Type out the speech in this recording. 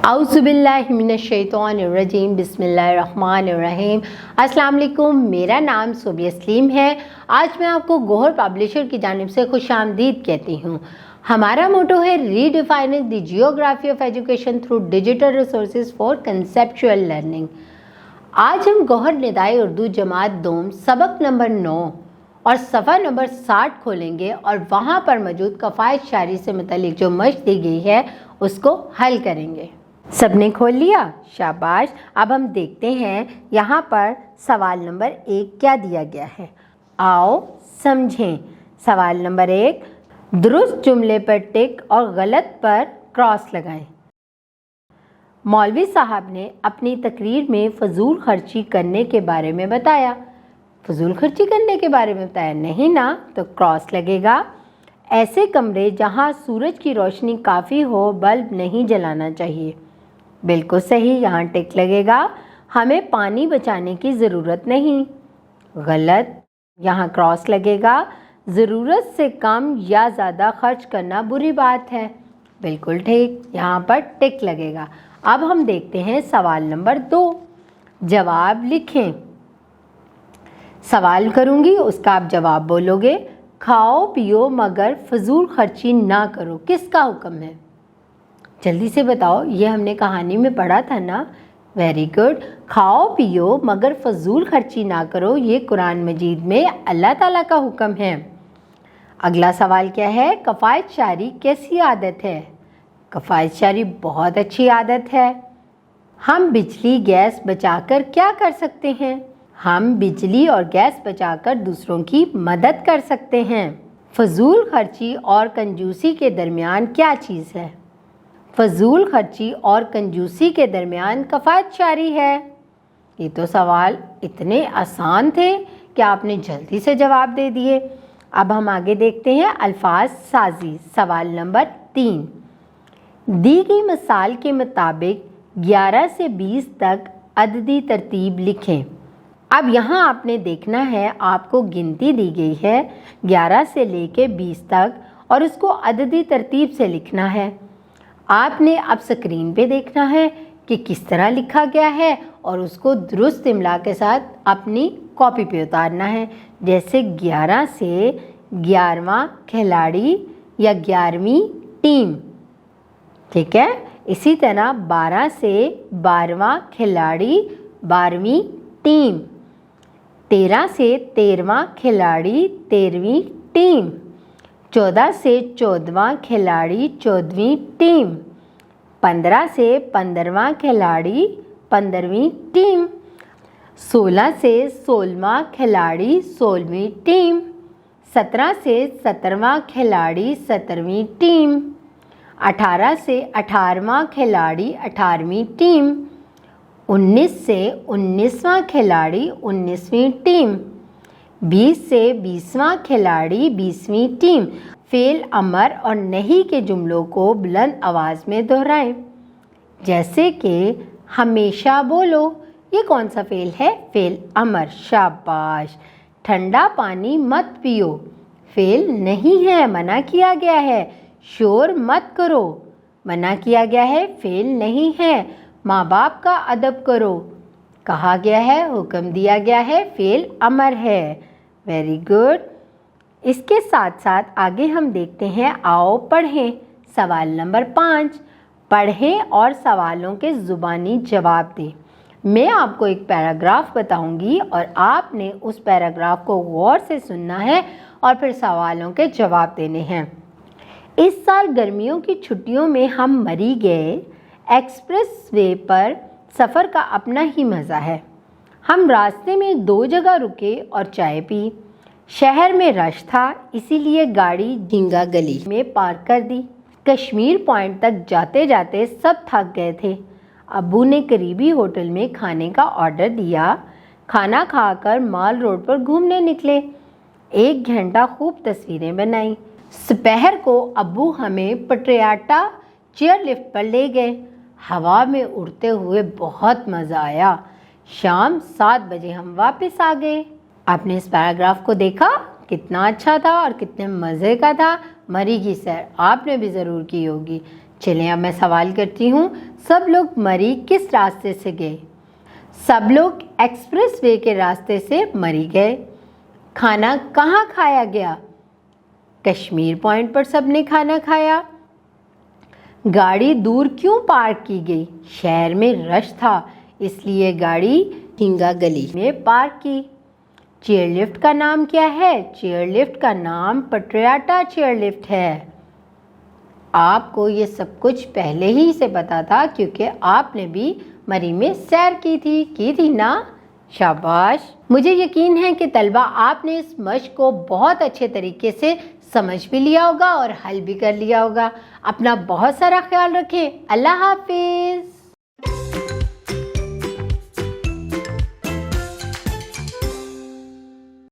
औज़ुबिल्लाहिमिनश्शैतानिर्रजीम बिस्मिल्लाहिर्रहमानिर्रहीम। अस्सलाम वालेकुम, मेरा नाम सोबिया सलीम है। आज मैं आपको गौहर पब्लिशर की जानिब से खुशामदीद कहती हूँ। हमारा मोटो है redefining the geography of education through digital resources for conceptual learning. आज हम गौहर निदाई उर्दू जमात दोम सबक नंबर 9 और सफ़ा नंबर 60 खोलेंगे और वहाँ पर मौजूद कफ़ायत शायरी से मुतल्लिक जो मश्क दी गई है उसको हल करेंगे। सबने खोल लिया? शाबाश। अब हम देखते हैं यहाँ पर सवाल नंबर 1 क्या दिया गया है। आओ समझें। सवाल नंबर 1, दुरुस्त जुमले पर टिक और गलत पर क्रॉस लगाएं। मौलवी साहब ने अपनी तकरीर में फजूल खर्ची करने के बारे में बताया। फजूल खर्ची करने के बारे में बताया नहीं ना, तो क्रॉस लगेगा। ऐसे कमरे जहाँ सूरज की रोशनी काफ़ी हो बल्ब नहीं जलाना चाहिए। बिल्कुल सही, यहाँ टिक लगेगा। हमें पानी बचाने की ज़रूरत नहीं। गलत, यहाँ क्रॉस लगेगा। ज़रूरत से कम या ज़्यादा खर्च करना बुरी बात है। बिल्कुल ठीक, यहाँ पर टिक लगेगा। अब हम देखते हैं सवाल नंबर 2। जवाब लिखें। सवाल करूँगी, उसका आप जवाब बोलोगे। खाओ पियो मगर फजूल खर्ची ना करो, किसका हुक्म है? जल्दी से बताओ, ये हमने कहानी में पढ़ा था ना। Very good. खाओ पियो मगर फजूल खर्ची ना करो, ये कुरान मजीद में अल्लाह ताला का हुक्म है। अगला सवाल क्या है? कफ़ायत शायरी कैसी आदत है? कफ़ायत शायरी बहुत अच्छी आदत है। हम बिजली गैस बचाकर क्या कर सकते हैं? हम बिजली और गैस बचाकर दूसरों की मदद कर सकते हैं। फजूल खर्ची और कंजूसी के दरमियान क्या चीज़ है? फजूल खर्ची और कंजूसी के दरमियान कफ़ायत शायरी है। ये तो सवाल इतने आसान थे कि आपने जल्दी से जवाब दे दिए। अब हम आगे देखते हैं अल्फाज साजी। सवाल नंबर 3, दी गई मिसाल के मुताबिक 11 से 20 तक अददी तरतीब लिखें। अब यहाँ आपने देखना है, आपको गिनती दी गई है 11 से लेके 20 तक और उसको अददी तरतीब से लिखना है। आपने अब स्क्रीन पे देखना है कि किस तरह लिखा गया है और उसको दुरुस्त इमला के साथ अपनी कॉपी पे उतारना है। जैसे 11 से 11वां खिलाड़ी या 11वीं टीम, ठीक है। इसी तरह 12 से 12वां खिलाड़ी 12वीं टीम, 13 से 13वां खिलाड़ी 13वीं टीम, 14 से 14वां खिलाड़ी 14वीं टीम, 15 से 15वां खिलाड़ी 15वीं टीम, 16 से 16वां खिलाड़ी 16वीं टीम, 17 से 17वां खिलाड़ी 17वीं टीम, 18 से 18वां खिलाड़ी 18वीं टीम, 19 से 19वां खिलाड़ी 19वीं टीम, 20 से 20वां खिलाड़ी 20वीं टीम। फ़ेल अमर और नहीं के जुमलों को बुलंद आवाज़ में दोहराएं। जैसे कि हमेशा बोलो, ये कौन सा फ़ेल है? फ़ेल अमर। शाबाश। ठंडा पानी मत पियो, फ़ेल नहीं है, मना किया गया है। शोर मत करो, मना किया गया है, फ़ेल नहीं है। माँ बाप का अदब करो, कहा गया है, हुक्म दिया गया है, फ़ेल अमर है। Very good. इसके साथ साथ आगे हम देखते हैं, आओ पढ़ें। सवाल नंबर 5, पढ़ें और सवालों के ज़ुबानी जवाब दें। मैं आपको एक पैराग्राफ बताऊंगी और आपने उस पैराग्राफ को गौर से सुनना है और फिर सवालों के जवाब देने हैं। इस साल गर्मियों की छुट्टियों में हम मरी गए। एक्सप्रेस वे पर सफ़र का अपना ही मज़ा है। हम रास्ते में 2 जगह रुके और चाय पी। शहर में रश था, इसीलिए गाड़ी झींगा गली में पार्क कर दी। कश्मीर पॉइंट तक जाते जाते सब थक गए थे। अब्बू ने करीबी होटल में खाने का ऑर्डर दिया। खाना खाकर माल रोड पर घूमने निकले। 1 घंटा खूब तस्वीरें बनाई। दोपहर को अब्बू हमें पटियाला चेयर लिफ्ट पर ले गए। हवा में उड़ते हुए बहुत मज़ा आया। शाम 7 बजे हम वापस आ गए। आपने इस पैराग्राफ को देखा? कितना अच्छा था और कितने मज़े का था। मरी की सैर आपने भी ज़रूर की होगी। چلیں اب میں سوال کرتی ہوں، سب لوگ مری کس راستے سے گئے؟ سب لوگ ایکسپریس وے کے راستے سے مری گئے۔ کھانا کہاں کھایا گیا؟ کشمیر پوائنٹ پر سب نے کھانا کھایا۔ گاڑی دور کیوں پارک کی گئی؟ شہر میں رش تھا اس لیے گاڑی ہنگا گلی میں پارک کی۔ چیئر لفٹ کا نام کیا ہے؟ چیئر لفٹ کا نام پٹریاٹا چیئر لفٹ ہے۔ آپ کو یہ سب کچھ پہلے ہی سے پتا تھا کیونکہ آپ نے بھی مری میں سیر کی تھی نا؟ شاباش! مجھے یقین ہے کہ طلبہ آپ نے اس مشق کو بہت اچھے طریقے سے سمجھ بھی لیا ہوگا اور حل بھی کر لیا ہوگا۔ اپنا بہت سارا خیال رکھیں۔ اللہ حافظ۔